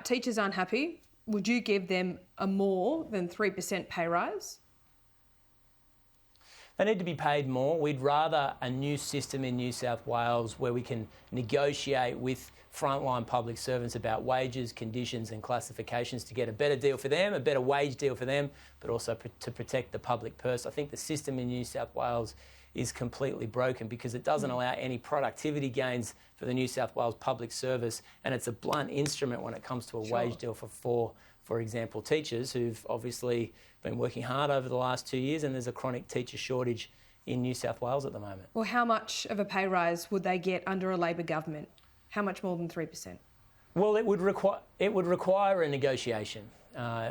teachers aren't happy. Would you give them a more than 3% pay rise? They need to be paid more. We'd rather a new system in New South Wales where we can negotiate with frontline public servants about wages, conditions and classifications to get a better deal for them, a better wage deal for them, but also to protect the public purse. I think the system in New South Wales is completely broken because it doesn't allow any productivity gains for the New South Wales public service, and it's a blunt instrument when it comes to a wage deal for example, teachers who've obviously been working hard over the last 2 years, and there's a chronic teacher shortage in New South Wales at the moment. Well, how much of a pay rise would they get under a Labor government? How much more than 3%? Well, it would require a negotiation.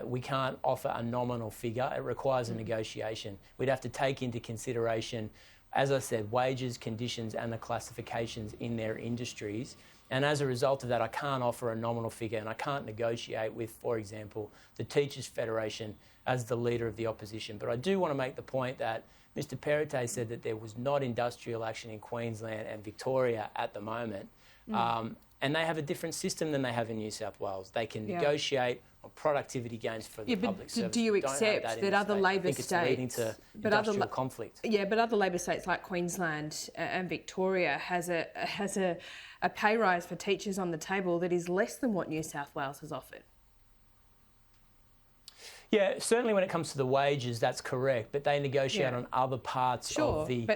We can't offer a nominal figure. It requires a negotiation. We'd have to take into consideration, as I said, wages, conditions and the classifications in their industries. And as a result of that, I can't offer a nominal figure and I can't negotiate with, for example, the Teachers Federation as the leader of the opposition. But I do want to make the point that Mr Perrottet said that there was not industrial action in Queensland and Victoria at the moment. And they have a different system than they have in New South Wales. They can negotiate on productivity gains for the public service. Do you accept that other Labor states... I think it's leading to industrial conflict. Yeah, but other Labor states like Queensland and Victoria has a pay rise for teachers on the table that is less than what New South Wales has offered. Yeah, certainly when it comes to the wages, that's correct, but they negotiate on other parts of the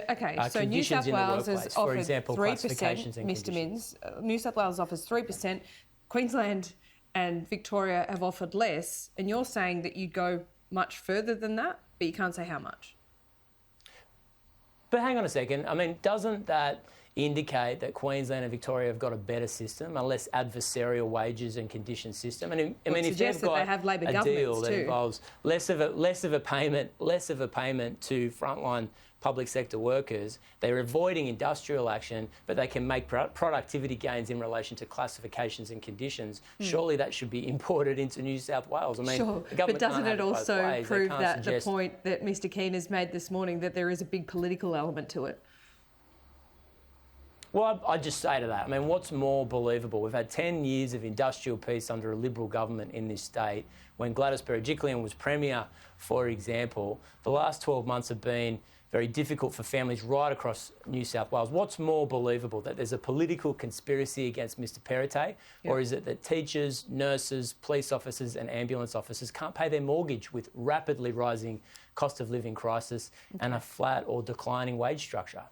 so New South Wales has offered for example, 3%, Mr Minns. New South Wales offers 3%, Queensland and Victoria have offered less, and you're saying that you'd go much further than that, but you can't say how much. But hang on a second, I mean, doesn't that indicate that Queensland and Victoria have got a better system, a less adversarial wages and conditions system? And I mean, if you've got a deal that involves less of a payment to frontline public sector workers, they're avoiding industrial action, but they can make productivity gains in relation to classifications and conditions. Surely that should be imported into New South Wales. I mean, the government but doesn't it also prove that suggest... the point that Mr Keane has made this morning, that there is a big political element to it? Well, I'd just say to that, I mean, what's more believable? We've had 10 years of industrial peace under a Liberal government in this state. When Gladys Berejiklian was Premier, for example, the last 12 months have been very difficult for families right across New South Wales. What's more believable, that there's a political conspiracy against Mr Perrottet, or is it that teachers, nurses, police officers and ambulance officers can't pay their mortgage with rapidly rising cost of living crisis and a flat or declining wage structure?